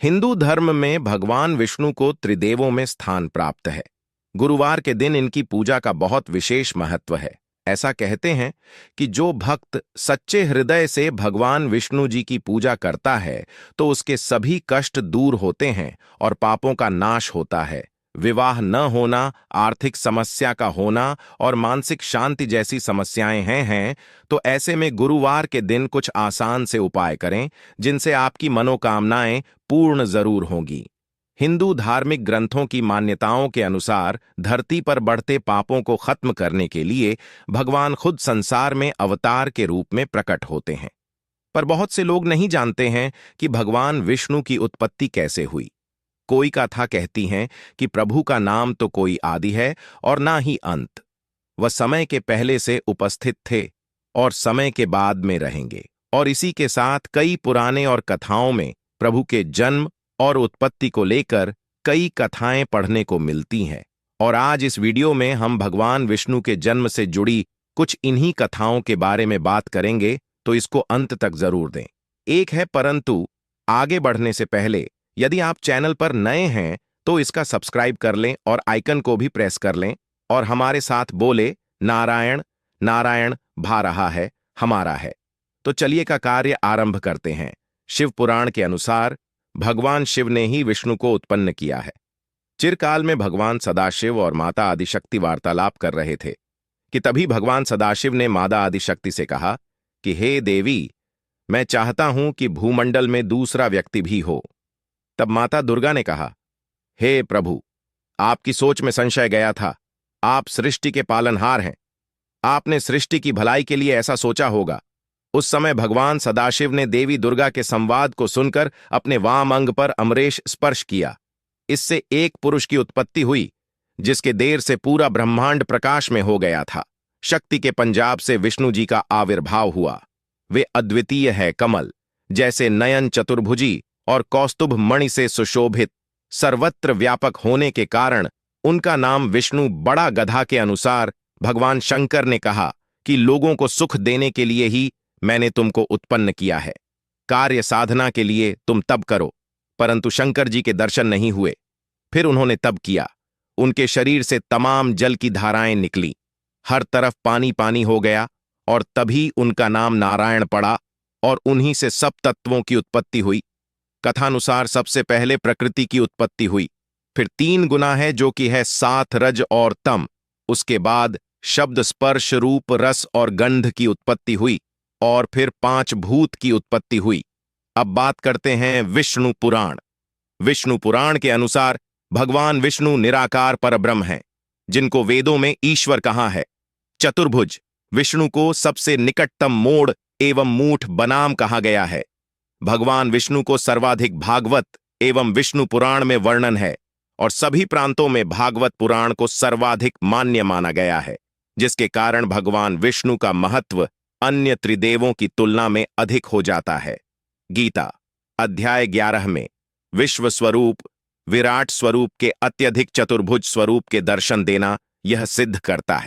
हिंदू धर्म में भगवान विष्णु को त्रिदेवों में स्थान प्राप्त है। गुरुवार के दिन इनकी पूजा का बहुत विशेष महत्व है। ऐसा कहते हैं कि जो भक्त सच्चे हृदय से भगवान विष्णु जी की पूजा करता है तो उसके सभी कष्ट दूर होते हैं और पापों का नाश होता है। विवाह न होना, आर्थिक समस्या का होना और मानसिक शांति जैसी समस्याएं हैं तो ऐसे में गुरुवार के दिन कुछ आसान से उपाय करें जिनसे आपकी मनोकामनाएं पूर्ण जरूर होंगी। हिंदू धार्मिक ग्रंथों की मान्यताओं के अनुसार धरती पर बढ़ते पापों को खत्म करने के लिए भगवान खुद संसार में अवतार के रूप में प्रकट होते हैं। पर बहुत से लोग नहीं जानते हैं कि भगवान विष्णु की उत्पत्ति कैसे हुई। कोई कथा कहती हैं कि प्रभु का नाम तो कोई आदि है और ना ही अंत। वह समय के पहले से उपस्थित थे और समय के बाद में रहेंगे। और इसी के साथ कई पुराने और कथाओं में प्रभु के जन्म और उत्पत्ति को लेकर कई कथाएं पढ़ने को मिलती हैं। और आज इस वीडियो में हम भगवान विष्णु के जन्म से जुड़ी कुछ इन्हीं कथाओं के बारे में बात करेंगे, तो इसको अंत तक जरूर दें। एक है, परंतु आगे बढ़ने से पहले यदि आप चैनल पर नए हैं तो इसका सब्सक्राइब कर लें और आइकन को भी प्रेस कर लें और हमारे साथ बोले नारायण नारायण भा रहा है हमारा है। तो चलिए का कार्य आरंभ करते हैं। शिव पुराण के अनुसार भगवान शिव ने ही विष्णु को उत्पन्न किया है। चिरकाल में भगवान सदाशिव और माता आदिशक्ति वार्तालाप कर रहे थे कि तभी भगवान सदाशिव ने माता आदिशक्ति से कहा कि हे देवी, मैं चाहता हूं कि भूमंडल में दूसरा व्यक्ति भी हो। तब माता दुर्गा ने कहा, हे प्रभु, आपकी सोच में संशय गया था। आप सृष्टि के पालनहार हैं। आपने सृष्टि की भलाई के लिए ऐसा सोचा होगा। उस समय भगवान सदाशिव ने देवी दुर्गा के संवाद को सुनकर अपने वाम अंग पर अमरेश स्पर्श किया। इससे एक पुरुष की उत्पत्ति हुई जिसके देर से पूरा ब्रह्मांड प्रकाश में हो गया था। शक्ति के पंजाब से विष्णु जी का आविर्भाव हुआ। वे अद्वितीय है कमल जैसे नयन चतुर्भुजी और कौस्तुभ मणि से सुशोभित, सर्वत्र व्यापक होने के कारण उनका नाम विष्णु। बड़ा गधा के अनुसार भगवान शंकर ने कहा कि लोगों को सुख देने के लिए ही मैंने तुमको उत्पन्न किया है। कार्य साधना के लिए तुम तब करो। परंतु शंकर जी के दर्शन नहीं हुए। फिर उन्होंने तब किया। उनके शरीर से तमाम जल की धाराएं निकली, हर तरफ पानी पानी हो गया और तभी उनका नाम नारायण पड़ा और उन्हीं से सब तत्वों की उत्पत्ति हुई। कथानुसार सबसे पहले प्रकृति की उत्पत्ति हुई, फिर 3 गुना है जो कि है सात, रज और तम। उसके बाद शब्द, स्पर्श, रूप, रस और गंध की उत्पत्ति हुई और फिर 5 भूत की उत्पत्ति हुई। अब बात करते हैं विष्णु पुराण। विष्णु पुराण के अनुसार भगवान विष्णु निराकार परब्रह्म हैं, जिनको वेदों में ईश्वर कहा है। चतुर्भुज विष्णु को सबसे निकटतम मोड़ एवं मूठ बनाम कहा गया है। भगवान विष्णु को सर्वाधिक भागवत एवं विष्णु पुराण में वर्णन है और सभी प्रांतों में भागवत पुराण को सर्वाधिक मान्य माना गया है, जिसके कारण भगवान विष्णु का महत्व अन्य त्रिदेवों की तुलना में अधिक हो जाता है। गीता अध्याय 11 में विश्व स्वरूप, विराट स्वरूप के अत्यधिक चतुर्भुज स्वरूप के दर्शन देना यह सिद्ध करता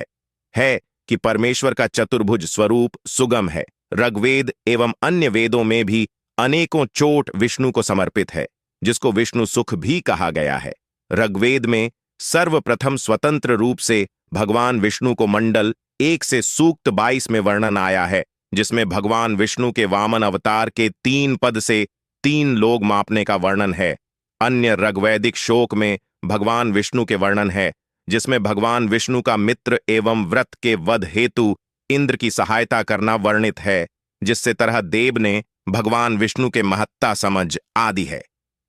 है कि परमेश्वर का चतुर्भुज स्वरूप सुगम है। ऋग्वेद एवं अन्य वेदों में भी अनेकों चोट विष्णु को समर्पित है, जिसको विष्णु सुख भी कहा गया है। ऋग्वेद में सर्वप्रथम स्वतंत्र रूप से भगवान विष्णु को मंडल 1 से सूक्त 22 में वर्णन आया है, जिसमें भगवान विष्णु के वामन अवतार के 3 पद से 3 लोग मापने का वर्णन है। अन्य ऋग्वैदिक शोक में भगवान विष्णु के वर्णन है, जिसमें भगवान विष्णु का मित्र एवं व्रत के वध हेतु इंद्र की सहायता करना वर्णित है, जिससे तरह देव ने भगवान विष्णु के महत्ता समझ आदि है।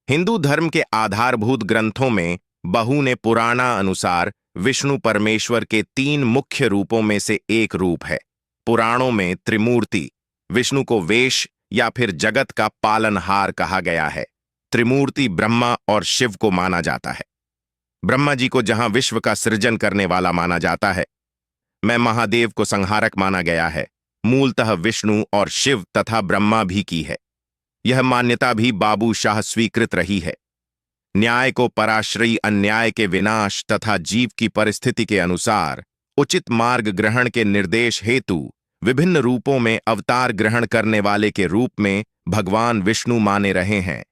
हिंदू धर्म के आधारभूत ग्रंथों में बहु ने पुराणा अनुसार विष्णु परमेश्वर के 3 मुख्य रूपों में से एक रूप है। पुराणों में त्रिमूर्ति विष्णु को वेश या फिर जगत का पालनहार कहा गया है। त्रिमूर्ति ब्रह्मा और शिव को माना जाता है। ब्रह्मा जी को जहां विश्व का सृजन करने वाला माना जाता है, मैं महादेव को संहारक माना गया है। मूलतः विष्णु और शिव तथा ब्रह्मा भी की है। यह मान्यता भी बाबू शाह स्वीकृत रही है। न्याय को पराश्रयी अन्याय के विनाश तथा जीव की परिस्थिति के अनुसार उचित मार्ग ग्रहण के निर्देश हेतु विभिन्न रूपों में अवतार ग्रहण करने वाले के रूप में भगवान विष्णु माने रहे हैं।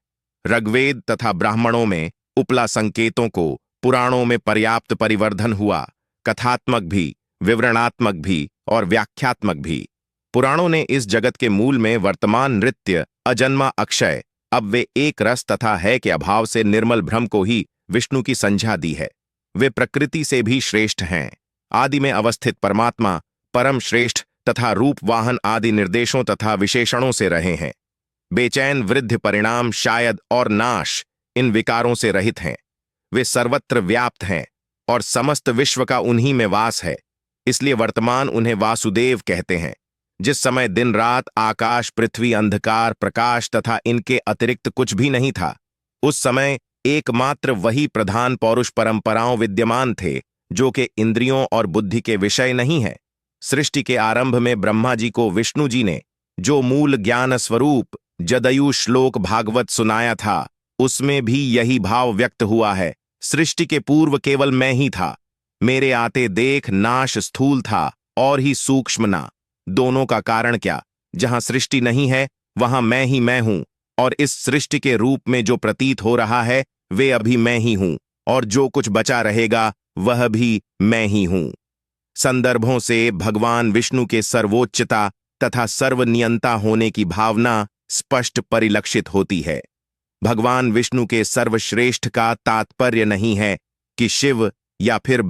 ऋग्वेद तथा ब्राह्मणों में उपला संकेतों को पुराणों में पर्याप्त परिवर्धन हुआ, कथात्मक भी, विवरणात्मक भी और व्याख्यात्मक भी। पुराणों ने इस जगत के मूल में वर्तमान नृत्य अजन्मा अक्षय अब वे एक रस तथा है के अभाव से निर्मल भ्रम को ही विष्णु की संज्ञा दी है। वे प्रकृति से भी श्रेष्ठ हैं। आदि में अवस्थित परमात्मा परम श्रेष्ठ तथा रूप वाहन आदि निर्देशों तथा विशेषणों से रहे हैं। बेचैन वृद्धि परिणाम शायद और नाश इन विकारों से रहित हैं। वे सर्वत्र व्याप्त हैं और समस्त विश्व का उन्हीं में वास है। इसलिए वर्तमान उन्हें वासुदेव कहते हैं। जिस समय दिन रात आकाश पृथ्वी अंधकार प्रकाश तथा इनके अतिरिक्त कुछ भी नहीं था, उस समय एकमात्र वही प्रधान पौरुष परंपराओं विद्यमान थे जो कि इंद्रियों और बुद्धि के विषय नहीं है। सृष्टि के आरंभ में ब्रह्मा जी को विष्णु जी ने जो मूल ज्ञान स्वरूप जदयु श्लोक भागवत सुनाया था, उसमें भी यही भाव व्यक्त हुआ है। सृष्टि के पूर्व केवल मैं ही था, मेरे आते देख नाश स्थूल था और ही सूक्ष्म ना। दोनों का कारण क्या? जहां सृष्टि नहीं है वहां मैं ही मैं हूं, और इस सृष्टि के रूप में जो प्रतीत हो रहा है वे अभी मैं ही हूं, और जो कुछ बचा रहेगा वह भी मैं ही हूं। संदर्भों से भगवान विष्णु के सर्वोच्चता तथा सर्वनियंता होने की भावना स्पष्ट परिलक्षित होती है। भगवान विष्णु के सर्वश्रेष्ठ का तात्पर्य नहीं है कि शिव या फिर